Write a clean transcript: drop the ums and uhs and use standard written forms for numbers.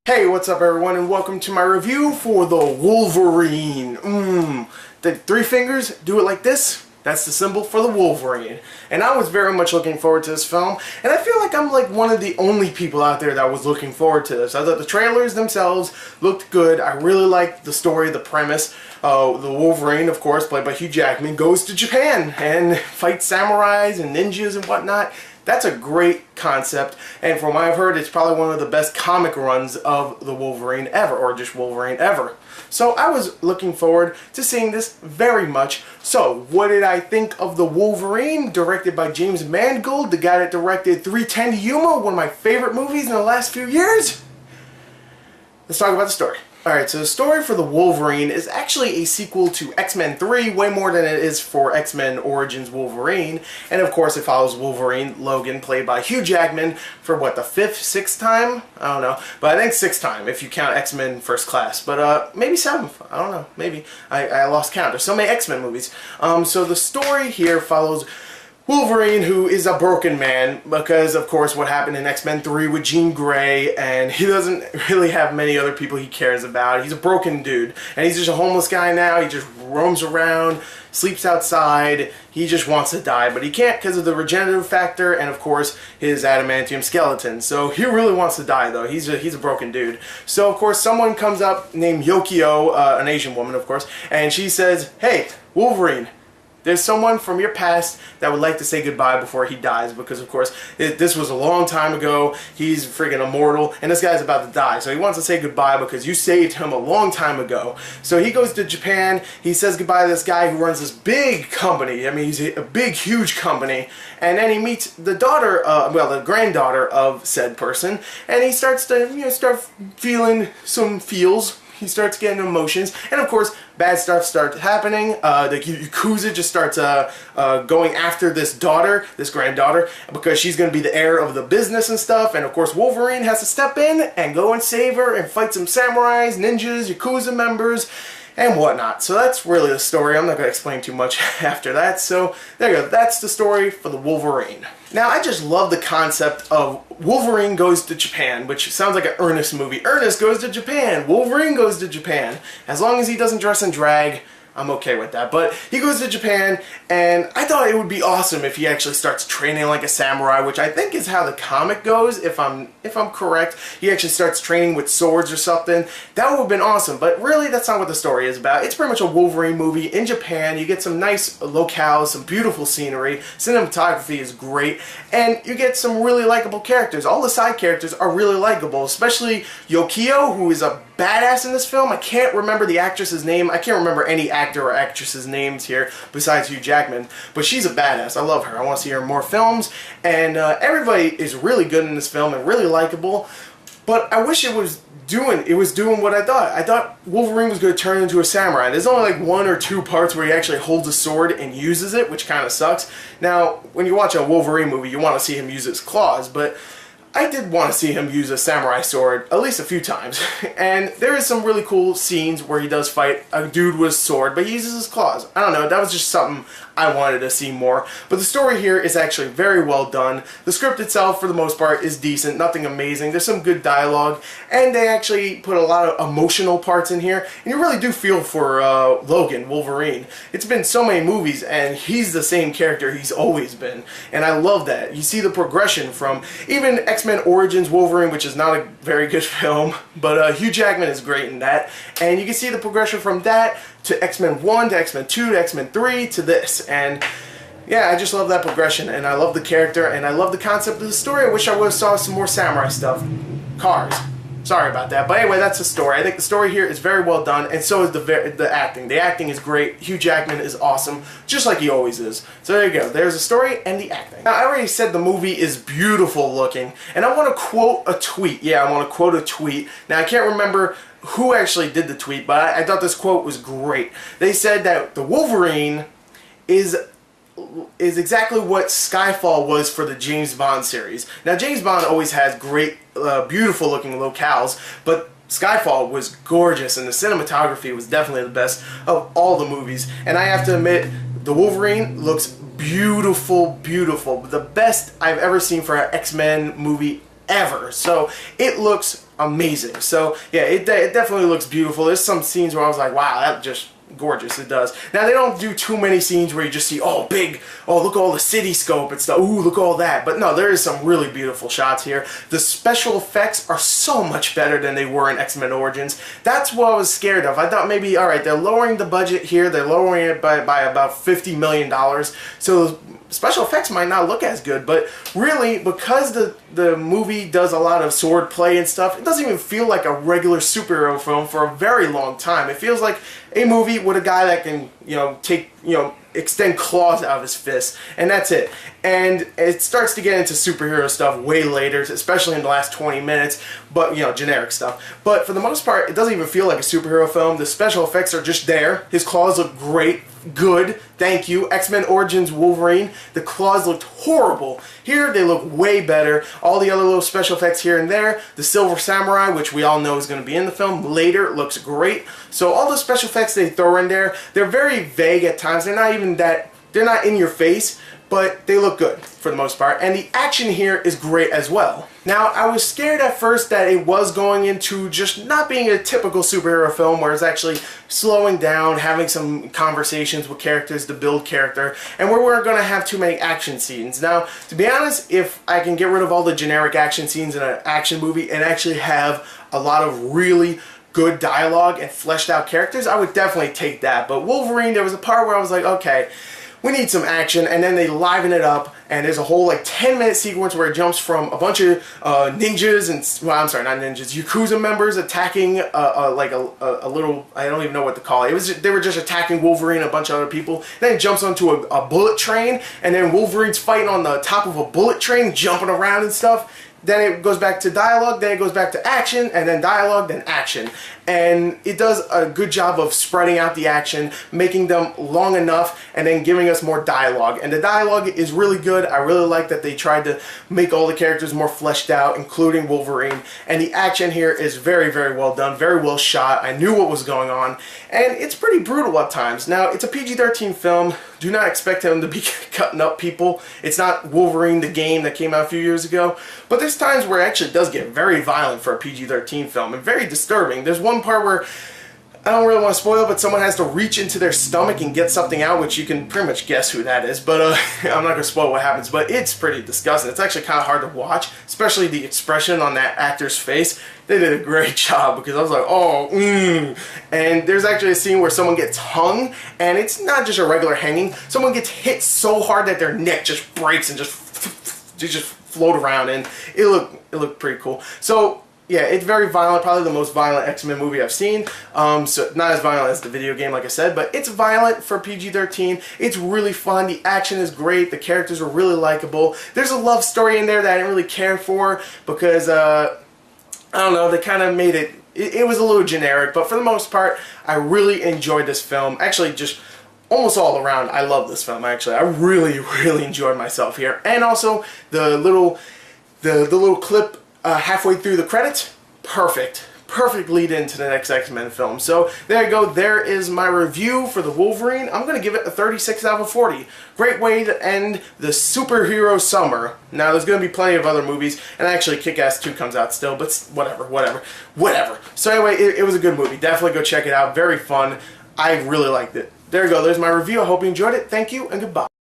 Hey, what's up everyone, and welcome to my review for the Wolverine. The three fingers, do it like this. That's the symbol for the Wolverine. And I was very much looking forward to this film, and I feel like I'm like one of the only people out there that was looking forward to this. I thought the trailers themselves looked good. I really liked the story, the premise. The Wolverine, of course, played by Hugh Jackman, goes to Japan and fights samurais and ninjas and whatnot. That's a great concept, and from what I've heard, it's probably one of the best comic runs of the Wolverine ever, or just Wolverine ever. So I was looking forward to seeing this very much. So, what did I think of the Wolverine, directed by James Mangold, the guy that directed 3:10 to Yuma, one of my favorite movies in the last few years? Let's talk about the story. Alright, so the story for the Wolverine is actually a sequel to X-Men 3, way more than it is for X-Men Origins Wolverine. And of course it follows Wolverine, Logan, played by Hugh Jackman, for what, the sixth time? I don't know. But I think sixth time, if you count X-Men First Class. But maybe seventh. I don't know. Maybe. I lost count. There's so many X-Men movies. So the story here follows Wolverine, who is a broken man, because of course what happened in X-Men 3 with Jean Grey, and he doesn't really have many other people he cares about. He's a broken dude, and he's just a homeless guy now. He just roams around, sleeps outside. He just wants to die, but he can't because of the regenerative factor and of course his adamantium skeleton. So he really wants to die though. He's a broken dude. So of course someone comes up named Yokio, an Asian woman of course, and she says, "Hey, Wolverine, there's someone from your past that would like to say goodbye before he dies," because of course this was a long time ago. He's freaking immortal, and this guy's about to die, so he wants to say goodbye because you saved him a long time ago. So he goes to Japan. He says goodbye to this guy who runs this big company. I mean, he's a big, huge company, and then he meets the daughter, well, the granddaughter of said person, and he starts to start feeling some feels. He starts getting emotions, and of course, bad stuff starts happening. The Yakuza just starts going after this daughter, this granddaughter, because she's going to be the heir of the business and stuff, and of course Wolverine has to step in and go and save her and fight some samurais, ninjas, Yakuza members, and whatnot. So that's really the story. I'm not going to explain too much after that. So there you go. That's the story for the Wolverine. Now, I just love the concept of Wolverine goes to Japan, which sounds like an Ernest movie. Ernest goes to Japan. Wolverine goes to Japan. As long as he doesn't dress in drag, I'm okay with that. But he goes to Japan, and I thought it would be awesome if he actually starts training like a samurai, which I think is how the comic goes, if I'm correct. He actually starts training with swords or something. That would have been awesome, but really that's not what the story is about. It's pretty much a Wolverine movie in Japan. You get some nice locales, some beautiful scenery, cinematography is great, and you get some really likable characters. All the side characters are really likable, especially Yokio, who is a badass in this film. I can't remember the actress's name. I can't remember any actor or actress's names here besides Hugh Jackman, but she's a badass. I love her. I want to see her in more films, and everybody is really good in this film and really likable, but I wish it was doing what I thought. I thought Wolverine was going to turn into a samurai. There's only like one or two parts where he actually holds a sword and uses it, which kind of sucks. Now, when you watch a Wolverine movie, you want to see him use his claws, but I did want to see him use a samurai sword at least a few times, and there is some really cool scenes where he does fight a dude with a sword, but he uses his claws. I don't know, that was just something I wanted to see more. But the story here is actually very well done. The script itself, for the most part, is decent, nothing amazing. There's some good dialogue, and they actually put a lot of emotional parts in here, and you really do feel for Logan, Wolverine. It's been so many movies, and he's the same character he's always been, and I love that. You see the progression from even X-Men Origins Wolverine, which is not a very good film, but Hugh Jackman is great in that, and you can see the progression from that to X-Men 1, to X-Men 2, to X-Men 3, to this, and yeah, I just love that progression, and I love the character, and I love the concept of the story. I wish I would have saw some more samurai stuff. Cars. Sorry about that, but anyway, that's the story. I think the story here is very well done, and so is the acting. The acting is great. Hugh Jackman is awesome, just like he always is. So there you go. There's the story and the acting. Now, I already said the movie is beautiful looking, and I want to quote a tweet. Yeah, I want to quote a tweet. Now, I can't remember who actually did the tweet, but I thought this quote was great. They said that the Wolverine is exactly what Skyfall was for the James Bond series. Now, James Bond always has great, beautiful looking locales, but Skyfall was gorgeous, and the cinematography was definitely the best of all the movies. And I have to admit, the Wolverine looks beautiful, beautiful. The best I've ever seen for an X-Men movie ever. So it looks amazing. So yeah, it definitely looks beautiful. There's some scenes where I was like, wow, that just gorgeous. It does. Now they don't do too many scenes where you just see, oh, big, oh, look at all the city scope and stuff, ooh, look at all that. But no, there is some really beautiful shots here. The special effects are so much better than they were in X-Men Origins. That's what I was scared of. I thought maybe, alright, they're lowering the budget here, they're lowering it by about $50 million, so special effects might not look as good, but really, because the movie does a lot of sword play and stuff, it doesn't even feel like a regular superhero film for a very long time. It feels like a movie with a guy that can, extend claws out of his fists, and that's it. And it starts to get into superhero stuff way later, especially in the last 20 minutes, but, generic stuff. But for the most part, it doesn't even feel like a superhero film. The special effects are just there. His claws look great. Good. Thank you. X-Men Origins Wolverine, the claws looked horrible. Here, they look way better. All the other little special effects here and there. The Silver Samurai, which we all know is going to be in the film later, looks great. So all the special effects they throw in there, they're very vague at times. They're not even that, they're not in your face, but they look good for the most part. And the action here is great as well. Now, I was scared at first that it was going into just not being a typical superhero film where it's actually slowing down, having some conversations with characters to build character, and where we're going to have too many action scenes. Now, to be honest, if I can get rid of all the generic action scenes in an action movie and actually have a lot of really good dialogue and fleshed out characters, I would definitely take that. But Wolverine, there was a part where I was like, okay, we need some action, and then they liven it up, and there's a whole 10-minute sequence where it jumps from a bunch of ninjas and, well, I'm sorry, not ninjas, Yakuza members attacking a little, I don't even know what to call it. They were just attacking Wolverine and a bunch of other people. Then it jumps onto a bullet train, and then Wolverine's fighting on the top of a bullet train, jumping around and stuff. Then it goes back to dialogue, then it goes back to action, and then dialogue, then action. And it does a good job of spreading out the action, making them long enough, and then giving us more dialogue. And the dialogue is really good. I really like that they tried to make all the characters more fleshed out, including Wolverine. And the action here is very, very well done, very well shot. I knew what was going on. And it's pretty brutal at times. Now, it's a PG-13 film. Do not expect him to be cutting up people. It's not Wolverine the game that came out a few years ago. But there's times where it actually does get very violent for a PG-13 film and very disturbing. There's one part where, I don't really want to spoil, but someone has to reach into their stomach and get something out, which you can pretty much guess who that is, but I'm not going to spoil what happens, but it's pretty disgusting. It's actually kind of hard to watch, especially the expression on that actor's face. They did a great job, because I was like, oh, And there's actually a scene where someone gets hung, and it's not just a regular hanging. Someone gets hit so hard that their neck just breaks and just float around, and it looked pretty cool. So yeah, it's very violent, probably the most violent X-Men movie I've seen. So not as violent as the video game, like I said, but it's violent for PG-13. It's really fun. The action is great. The characters are really likable. There's a love story in there that I didn't really care for because, I don't know, they kind of made it was a little generic, but for the most part, I really enjoyed this film. Actually, just almost all around, I love this film, actually. I really, really enjoyed myself here. And also, the little clip halfway through the credits, perfect lead into the next X-Men film. So there you go, there is my review for the Wolverine. I'm going to give it a 36 out of 40. Great way to end the superhero summer. Now there's going to be plenty of other movies, and actually Kick-Ass 2 comes out still, but whatever. So anyway, it was a good movie. Definitely go check it out. Very fun. I really liked it. There you go, there's my review. I hope you enjoyed it. Thank you, and goodbye.